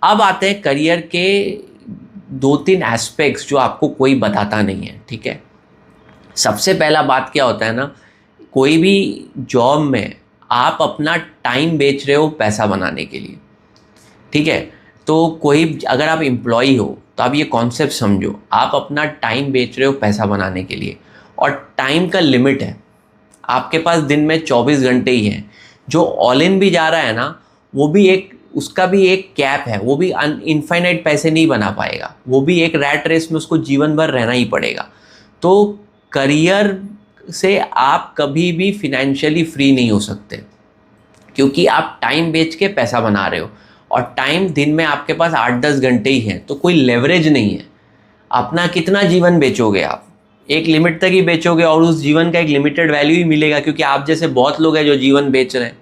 अब आते हैं करियर के 2-3 एस्पेक्ट्स जो आपको कोई बताता नहीं है, ठीक है। सबसे पहला बात क्या होता है ना, कोई भी जॉब में आप अपना टाइम बेच रहे हो पैसा बनाने के लिए, ठीक है। तो कोई अगर आप एम्प्लॉई हो तो आप ये कॉन्सेप्ट समझो, आप अपना टाइम बेच रहे हो पैसा बनाने के लिए, और टाइम का लिमिट है। आपके पास दिन में 24 घंटे ही हैं। जो ऑल इन भी जा रहा है ना, वो भी एक, उसका भी एक कैप है, वो भी इनफाइनाइट पैसे नहीं बना पाएगा, वो भी एक रैट रेस में उसको जीवन भर रहना ही पड़ेगा। तो करियर से आप कभी भी फिनेंशियली फ्री नहीं हो सकते, क्योंकि आप टाइम बेच के पैसा बना रहे हो, और टाइम दिन में आपके पास 8-10 घंटे ही हैं, तो कोई लेवरेज नहीं है। अपना कितना जीवन बेचोगे आप? एक लिमिट तक ही बेचोगे, और उस जीवन का एक लिमिटेड वैल्यू ही मिलेगा, क्योंकि आप जैसे बहुत लोग हैं जो जीवन बेच रहे हैं।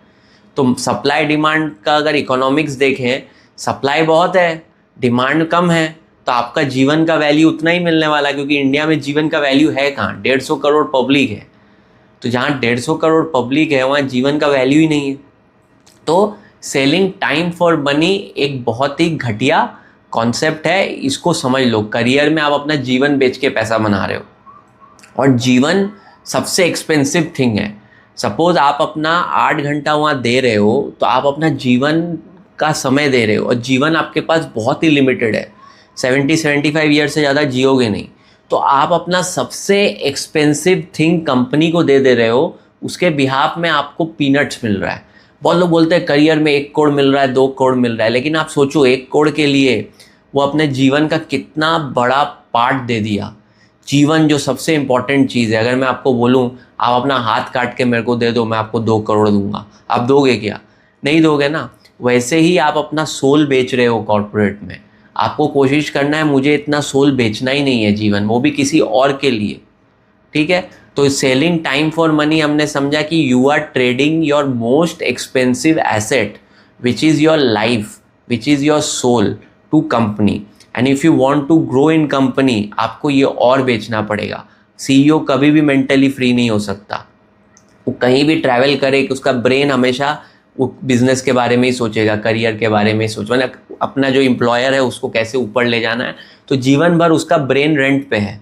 तो सप्लाई डिमांड का अगर इकोनॉमिक्स देखें, सप्लाई बहुत है, डिमांड कम है, तो आपका जीवन का वैल्यू उतना ही मिलने वाला है, क्योंकि इंडिया में जीवन का वैल्यू है कहाँ? 150 करोड़ पब्लिक है। तो जहाँ 150 करोड़ पब्लिक है, वहाँ जीवन का वैल्यू ही नहीं है। तो सेलिंग टाइम फॉर मनी एक बहुत ही घटिया कॉन्सेप्ट है, इसको समझ लो। करियर में आप अपना जीवन बेच के पैसा बना रहे हो, और जीवन सबसे एक्सपेंसिव थिंग है। सपोज आप अपना 8 घंटा वहाँ दे रहे हो, तो आप अपना जीवन का समय दे रहे हो, और जीवन आपके पास बहुत ही लिमिटेड है। 70-75 ईयर से ज़्यादा जियोगे नहीं। तो आप अपना सबसे एक्सपेंसिव थिंग कंपनी को दे रहे हो, उसके बिहाफ में आपको पीनट्स मिल रहा है। बहुत लोग बोलते हैं करियर में 1 करोड़ मिल रहा है, 2 करोड़ मिल रहा है, लेकिन आप सोचो 1 करोड़ के लिए वो अपने जीवन का कितना बड़ा पार्ट दे दिया। जीवन जो सबसे इंपॉर्टेंट चीज़ है, अगर मैं आपको बोलूं आप अपना हाथ काट के मेरे को दे दो, मैं आपको 2 करोड़ दूंगा, आप दोगे क्या? नहीं दोगे ना। वैसे ही आप अपना सोल बेच रहे हो कॉर्पोरेट में। आपको कोशिश करना है मुझे इतना सोल बेचना ही नहीं है जीवन, वो भी किसी और के लिए, ठीक है। तो सेलिंग टाइम फॉर मनी हमने समझा कि you are trading your most expensive asset which is your life, which is your soul, to company. And if you want to grow in company, आपको ये और बेचना पड़ेगा। सीईओ कभी भी मेंटली फ्री नहीं हो सकता। वो कहीं भी ट्रैवल करे कि उसका ब्रेन हमेशा वो बिजनेस के बारे में ही सोचेगा, करियर के बारे में ही सोच, मतलब अपना जो एम्प्लॉयर है उसको कैसे ऊपर ले जाना है। तो जीवन भर उसका ब्रेन रेंट पे है।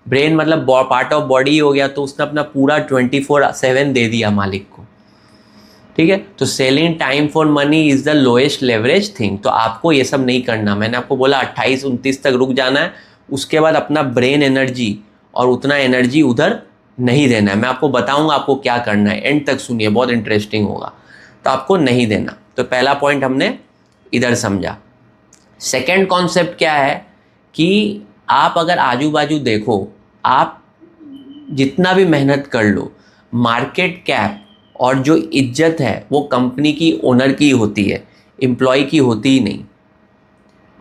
ब्रेन मतलब पार्ट ऑफ बॉडी हो गया, तो उसने अपना पूरा 24/7 दे दिया मालिक को, ठीक है। तो selling time for money is the lowest leverage thing. तो आपको ये सब नहीं करना। मैंने आपको बोला 28-29 तक रुक जाना है, उसके बाद अपना ब्रेन एनर्जी और उतना एनर्जी उधर नहीं देना है। मैं आपको बताऊंगा आपको क्या करना है, एंड तक सुनिए, बहुत इंटरेस्टिंग होगा। तो आपको नहीं देना। तो पहला पॉइंट हमने इधर समझा। सेकेंड कॉन्सेप्ट क्या है कि आप अगर आजू बाजू देखो, आप जितना भी मेहनत कर लो, मार्केट कैप और जो इज्जत है वो कंपनी की ओनर की होती है, एम्प्लॉय की होती ही नहीं।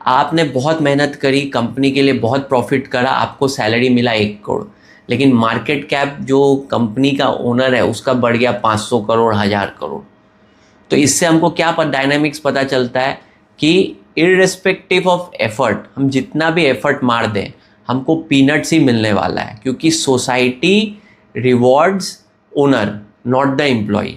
आपने बहुत मेहनत करी, कंपनी के लिए बहुत प्रॉफिट करा, आपको सैलरी मिला 1 करोड़, लेकिन मार्केट कैप जो कंपनी का ओनर है उसका बढ़ गया 500 करोड़, 1000 करोड़। तो इससे हमको क्या डायनामिक्स पता चलता है कि इररिस्पेक्टिव ऑफ एफर्ट, हम जितना भी एफर्ट मार दें हमको पीनट्स ही मिलने वाला है, क्योंकि society rewards owner, not the employ.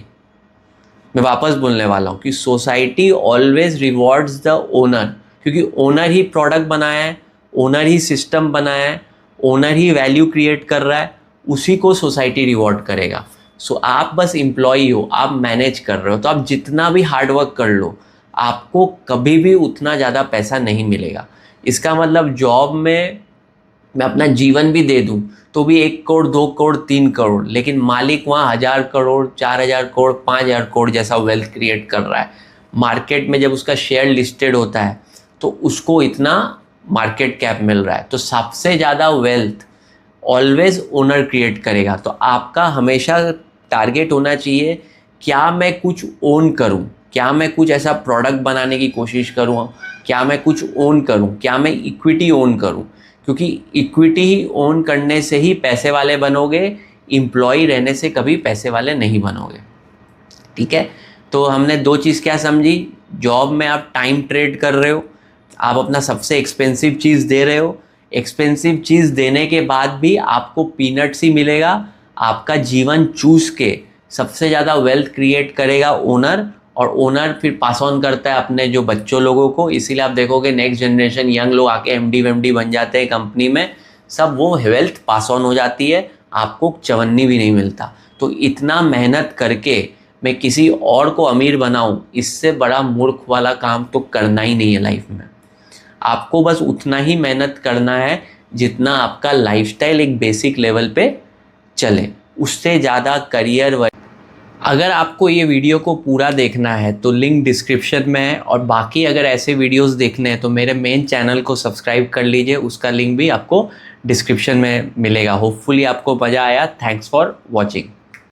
मैं वापस बोलने वाला हूँ कि society always rewards the owner, क्योंकि ओनर ही प्रोडक्ट बनाया है, ओनर ही सिस्टम बनाया है, ओनर ही वैल्यू क्रिएट कर रहा है, उसी को सोसाइटी रिवॉर्ड करेगा। सो आप बस एम्प्लॉई हो, आप मैनेज कर रहे हो, तो आप जितना भी हार्डवर्क कर लो आपको कभी भी उतना ज़्यादा पैसा नहीं मिलेगा। इसका मतलब जॉब में मैं अपना जीवन भी दे दूं तो भी 1 करोड़, 2 करोड़, 3 करोड़, लेकिन मालिक वहाँ 1000 करोड़, 4000 करोड़, 5000 करोड़ जैसा वेल्थ क्रिएट कर रहा है। मार्केट में जब उसका शेयर लिस्टेड होता है तो उसको इतना मार्केट कैप मिल रहा है। तो सबसे ज़्यादा वेल्थ ऑलवेज ओनर क्रिएट करेगा। तो आपका हमेशा टारगेट होना चाहिए, क्या मैं कुछ ओन करूं, क्या मैं कुछ ऐसा प्रोडक्ट बनाने की कोशिश करूं, क्या मैं कुछ ओन करूं, क्या मैं इक्विटी ओन करूं, क्योंकि इक्विटी ही ओन करने से ही पैसे वाले बनोगे, एम्प्लॉय रहने से कभी पैसे वाले नहीं बनोगे, ठीक है। तो हमने 2 चीज़ क्या समझी, जॉब में आप टाइम ट्रेड कर रहे हो, आप अपना सबसे एक्सपेंसिव चीज़ दे रहे हो, एक्सपेंसिव चीज़ देने के बाद भी आपको पीनट्स ही मिलेगा। आपका जीवन चूस के सबसे ज़्यादा वेल्थ क्रिएट करेगा ओनर, और ओनर फिर पास ऑन करता है अपने जो बच्चों लोगों को। इसीलिए आप देखोगे नेक्स्ट जनरेशन यंग लोग आके एमडी वेमडी बन जाते हैं कंपनी में, सब वो वेल्थ पास ऑन हो जाती है, आपको चवन्नी भी नहीं मिलता। तो इतना मेहनत करके मैं किसी और को अमीर बनाऊं, इससे बड़ा मूर्ख वाला काम तो करना ही नहीं है लाइफ में। आपको बस उतना ही मेहनत करना है जितना आपका लाइफस्टाइल एक बेसिक लेवल पे चले, उससे ज़्यादा करियर। अगर आपको ये वीडियो को पूरा देखना है तो लिंक डिस्क्रिप्शन में है, और बाकी अगर ऐसे वीडियोस देखने हैं तो मेरे मेन चैनल को सब्सक्राइब कर लीजिए, उसका लिंक भी आपको डिस्क्रिप्शन में मिलेगा। होपफुली आपको मज़ा आया। Thanks for watching.